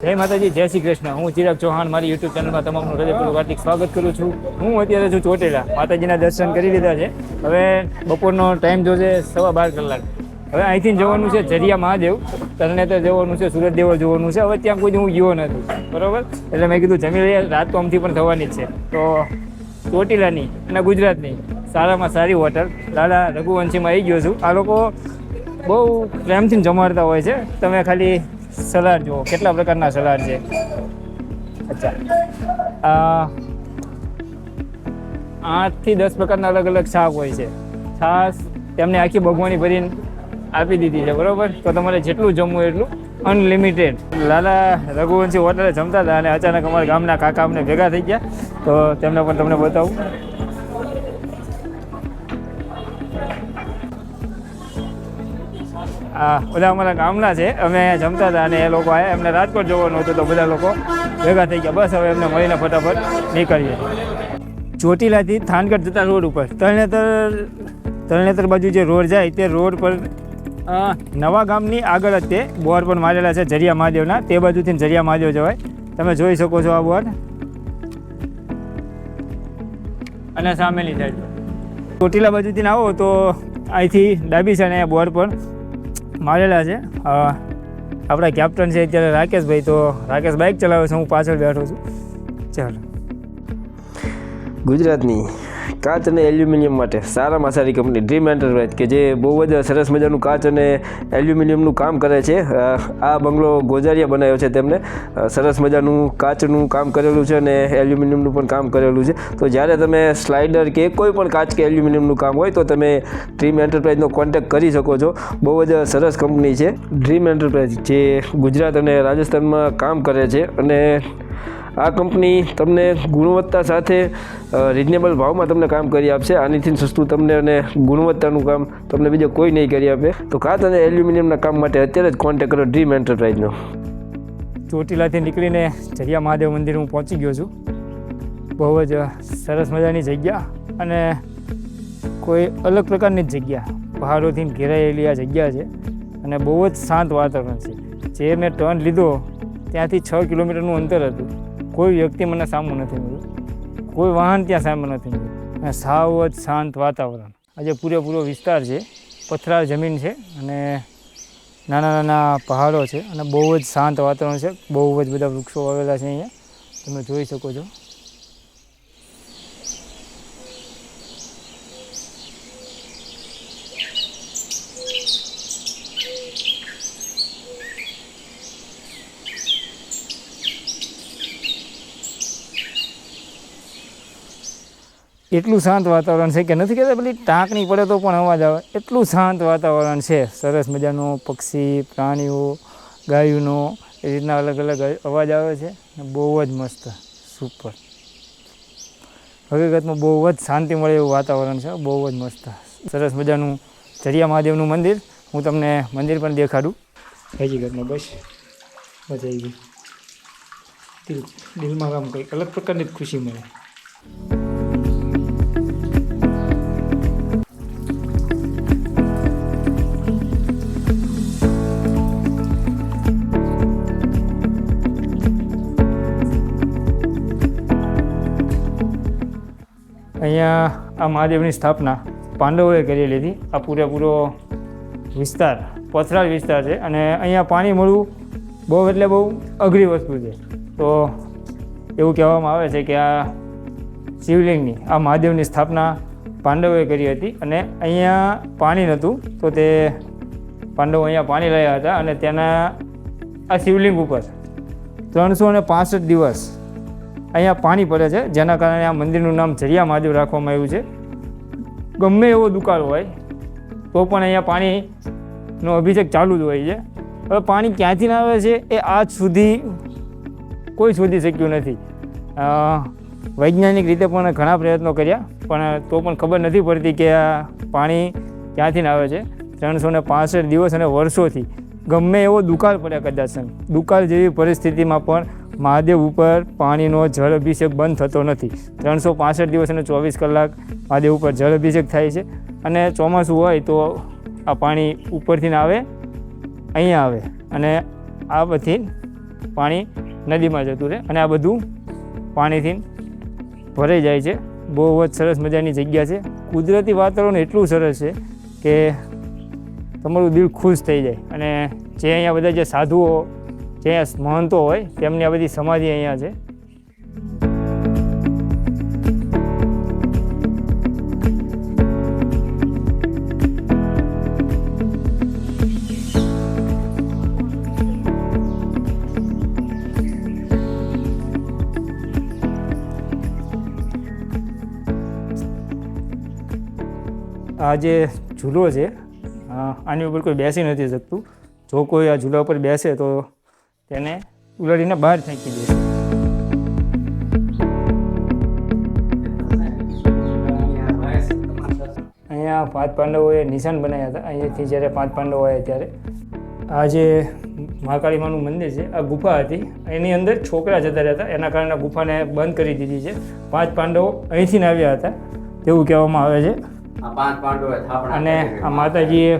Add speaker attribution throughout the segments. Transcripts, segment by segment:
Speaker 1: જય માતાજી, જય શ્રી કૃષ્ણ. હું ચિરાગ ચૌહાણ મારી યુટ્યુબ ચેનલમાં તમામનું હૃદયપૂર્વક હાર્દિક સ્વાગત કરું છું. હું અત્યારે છું ચોટીલા. માતાજીના દર્શન કરી લીધા છે. હવે બપોરનો ટાઈમ જોશે 12:15 કલાક. હવે અહીંથી જવાનું છે જરિયા મહાદેવ, તરણેતર જવાનું છે, સુરત દેવળ જોવાનું છે. હવે ત્યાં કોઈ હું ગયો નથી, બરાબર. એટલે મેં કીધું જમી લઈએ, રાત તો આમથી પણ થવાની જ છે. તો ચોટીલાની અને ગુજરાતની સારામાં સારી હોટલ લાલા રઘુવંશીમાં આવી ગયો છું. આ લોકો બહુ પ્રેમથી જમાડતા હોય છે. તમે ખાલી સલાડ જુઓ, કેટલા પ્રકારના સલાડ છે. અચ્છા, 8 થી 10 પ્રકારના અલગ અલગ શાક હોય છે. છાશ તેમને આખી ભગવાની ભરીને આપી દીધી છે, બરાબર. તો તમારે જેટલું જમવું એટલું અનલિમિટેડ. લાલા રઘુવંશી હોટલે જમતા હતા અને અચાનક અમારા ગામના કાકા અમને ભેગા થઈ ગયા, તો તેમને પણ તમને બતાવું. બધા અમારા ગામના છે. અમે જમતા હતા અને એ લોકો આવ્યા, એમને રાજકોટ જવાનું હતું, તો બધા લોકો ભેગા થઈ ગયા. બસ હવે એમને મળીને ફટાફટ નીકળીએ. ચોટીલાથી થાનગઢ જતા રોડ ઉપર તરણેતર બાજુ જે રોડ જાય તે રોડ પર નવા ગામની આગળ જ તે બોર્ડ પણ મારેલા છે જરિયા મહાદેવના. તે બાજુથી જરિયા મહાદેવ જવાય. તમે જોઈ શકો છો આ બોર્ડ. અને સામેની સાઈડ ચોટીલા બાજુથી આવો તો અહીંથી ડાબી સાઈડ બોર્ડ પણ મારેલા છે. આપણા કેપ્ટન છે અત્યારે રાકેશભાઈ, તો રાકેશ બાઇક ચલાવે છે, હું પાછળ બેઠો છું. ચાલો.
Speaker 2: ગુજરાતની કાચ અને એલ્યુમિનિયમ માટે સારામાં સારી કંપની ડ્રીમ એન્ટરપ્રાઇઝ, કે જે બહુ જ સરસ મજાનું કાચ અને એલ્યુમિનિયમનું કામ કરે છે. આ બંગલો ગોજારિયા બનાવ્યો છે તેમને. સરસ મજાનું કાચનું કામ કરેલું છે અને એલ્યુમિનિયમનું પણ કામ કરેલું છે. તો જ્યારે તમે સ્લાઇડર કે કોઈ પણ કાચ કે એલ્યુમિનિયમનું કામ હોય તો તમે ડ્રીમ એન્ટરપ્રાઇઝનો કોન્ટેક્ટ કરી શકો છો. બહુ જ સરસ કંપની છે ડ્રીમ એન્ટરપ્રાઇઝ, જે ગુજરાત અને રાજસ્થાનમાં કામ કરે છે. અને આ કંપની તમને ગુણવત્તા સાથે રિઝનેબલ ભાવમાં તમને કામ કરી આપશે. આનીથી સસ્તું તમને અને ગુણવત્તાનું કામ તમને બીજો કોઈ નહીં કરી આપે. તો કાચ અને એલ્યુમિનિયમના કામ માટે અત્યારે જ કોન્ટેક્ટ કરો ડ્રીમ એન્ટરપ્રાઇઝનો.
Speaker 1: ચોટીલાથી નીકળીને જરિયા મહાદેવ મંદિર હું પહોંચી ગયો છું. બહુ જ સરસ મજાની જગ્યા અને કોઈ અલગ પ્રકારની જ જગ્યા. પહાડોથી ઘેરાયેલી આ જગ્યા છે અને બહુ જ શાંત વાતાવરણ છે. જે મેં ટર્ન લીધો ત્યાંથી 6 કિલોમીટરનું અંતર હતું. કોઈ વ્યક્તિ મને સામું નથી મળ્યું, કોઈ વાહન ત્યાં સામે નથી મળ્યું અને સાવ જ શાંત વાતાવરણ. આજે પૂરેપૂરો વિસ્તાર છે, પથરાળ જમીન છે અને નાના નાના પહાડો છે અને બહુ જ શાંત વાતાવરણ છે. બહુ જ બધા વૃક્ષો વાવેલા છે અહીંયા, તમે જોઈ શકો છો. એટલું શાંત વાતાવરણ છે કે નથી કહેતા પેલી ટાંકણી પડે તો પણ અવાજ આવે, એટલું શાંત વાતાવરણ છે. સરસ મજાનો પક્ષી, પ્રાણીઓ, ગાયોનો એ રીતના અલગ અલગ અવાજ આવે છે. બહુ જ મસ્ત, સુપર. હકીકતમાં બહુ જ શાંતિ મળે એવું વાતાવરણ છે. બહુ જ મસ્ત સરસ મજાનું જરિયા મહાદેવનું મંદિર. હું તમને મંદિર પણ દેખાડું. હકીકતમાં બસ મજા આવી ગઈ. દિલમાં આમ કંઈક અલગ પ્રકારની જ ખુશી મળે. અહીંયા આ મહાદેવની સ્થાપના પાંડવોએ કરેલી હતી. આ પૂરેપૂરો વિસ્તાર પથરાળ વિસ્તાર છે અને અહીંયા પાણી મળવું બહુ એટલે બહુ અઘરી વસ્તુ છે. તો એવું કહેવામાં આવે છે કે આ શિવલિંગની, આ મહાદેવની સ્થાપના પાંડવોએ કરી હતી અને અહીંયા પાણી નહોતું, તો તે પાંડવો અહીંયા પાણી લાવ્યા હતા અને ત્યાંના આ શિવલિંગ ઉપર 365 દિવસ અહીંયા પાણી પડે છે, જેના કારણે આ મંદિરનું નામ જરિયા મહાદેવ રાખવામાં આવ્યું છે. ગમે એવો દુકાળ હોય તો પણ અહીંયા પાણીનો અભિષેક ચાલુ જ હોય છે. હવે પાણી ક્યાંથી આવે છે એ આજ સુધી કોઈ શોધી શક્યું નથી. વૈજ્ઞાનિક રીતે પણ ઘણા પ્રયત્નો કર્યા, પણ તો પણ ખબર નથી પડતી કે આ પાણી ક્યાંથી આવે છે. 365 દિવસ અને વર્ષોથી ગમે એવો દુકાળ પડ્યા, કદાચ દુકાળ જેવી પરિસ્થિતિમાં પણ મહાદેવ ઉપર પાણીનો જળ અભિષેક બંધ થતો નથી. 365 દિવસ અને 24 કલાક મહાદેવ ઉપર જળ અભિષેક થાય છે. અને ચોમાસું હોય તો આ પાણી ઉપરથી આવે, અહીંયા આવે અને આ બધી પાણી નદીમાં જતું રહે અને આ બધું પાણીથી ભરાઈ જાય છે. બહુ જ સરસ મજાની જગ્યા છે. કુદરતી વાતાવરણ એટલું સરસ છે કે તમારું દિલ ખુશ થઈ જાય. અને જે અહીંયા બધા જે સાધુઓ, જે અહીંયા મહંતો હોય તેમની આ બધી સમાધિ અહીંયા છે. આ જે ઝૂલો છે આની ઉપર કોઈ બેસી નથી શકતું. જો કોઈ આ ઝૂલા ઉપર બેસે તો તેને ઉલાડીને બહાર ફેંકી દે. અહીંયા 5 પાંડવોએ નિશાન બનાવ્યા હતા. અહીંયાથી જ્યારે 5 પાંડવો આવ્યા ત્યારે આ જે મહાકાળી માનું મંદિર છે, આ ગુફા હતી, એની અંદર છોકરા જતા રહેતા, એના કારણે ગુફાને બંધ કરી દીધી છે. 5 પાંડવો અહીંથી આવ્યા હતા તેવું કહેવામાં આવે છે. અને આ માતાજીએ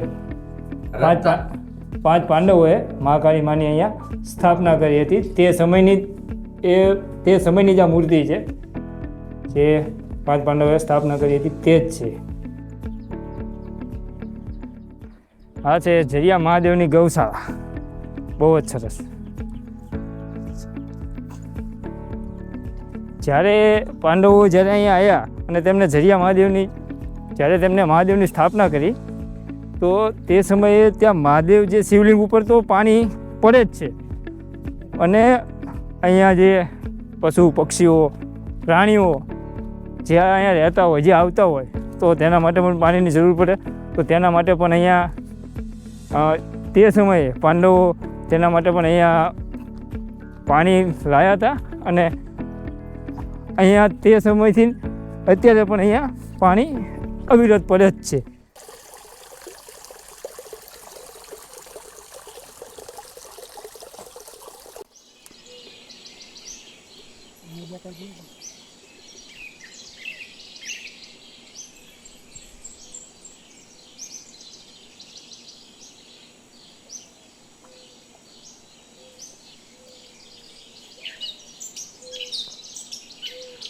Speaker 1: 5 પાંડવોએ મહાકાળી માની અહીંયા સ્થાપના કરી હતી. તે સમયની જે મૂર્તિ છે જે 5 પાંડવોએ સ્થાપના કરી હતી તે જ છે. આ છે ઝરિયા મહાદેવની ગૌશાળા. બહુ જ સરસ. જ્યારે પાંડવો જ્યારે અહીંયા આવ્યા અને તેમને ઝરિયા મહાદેવની સ્થાપના કરી તો તે સમયે ત્યાં મહાદેવ જે શિવલિંગ ઉપર તો પાણી પડે જ છે અને અહીંયા જે પશુ પક્ષીઓ પ્રાણીઓ જે અહીંયા રહેતા હોય, જે આવતા હોય તો તેના માટે પણ પાણીની જરૂર પડે. તો તેના માટે પણ અહીંયા તે સમયે પાંડવો તેના માટે પણ અહીંયા પાણી લાવ્યા હતા અને અહીંયા તે સમયથી અત્યારે પણ અહીંયા પાણી અવિરત પડે જ છે.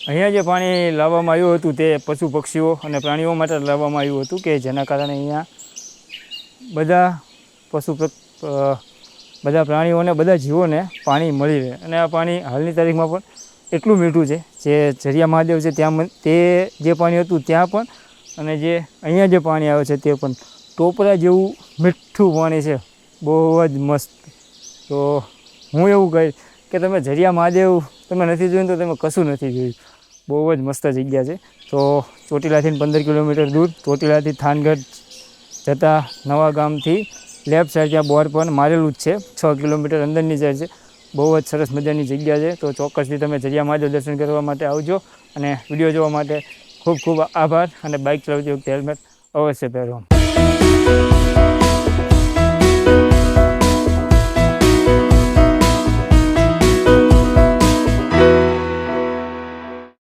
Speaker 1: અહીંયા જે પાણી લાવવામાં આવ્યું હતું તે પશુ પક્ષીઓ અને પ્રાણીઓ માટે લાવવામાં આવ્યું હતું કે જેના કારણે અહીંયા બધા પ્રાણીઓને, બધા જીવોને પાણી મળી રહે. અને આ પાણી હાલની તારીખમાં પણ એટલું મીઠું છે. જે ઝરિયા મહાદેવ છે ત્યાં તે જે પાણી હતું ત્યાં પણ અને જે અહીંયા જે પાણી આવે છે તે પણ ટોપરા જેવું મીઠું પાણી છે. બહુ જ મસ્ત. તો હું એવું કહીશ કે તમે ઝરિયા મહાદેવ તમે નથી જોયું તો તમે કશું નથી જોયું. બહુ જ મસ્ત જગ્યા છે. તો ચોટીલાથી 15 કિલોમીટર દૂર, ચોટીલાથી થાનગઢ જતાં નવા ગામથી લેફ્ટ સાઈડ ત્યાં બોર પણ મારેલું જ છે. 6 કિલોમીટર અંદરની સાઈડ છે. બહુ જ સરસ મજાની જગ્યા છે. તો ચોક્કસથી તમે ઝરિયા મહાદેવ દર્શન કરવા માટે આવજો અને વિડીયો જોવા માટે ખૂબ ખૂબ આભાર. અને બાઇક ચલાવતી વખતે હેલ્મેટ અવશ્ય પહેરો.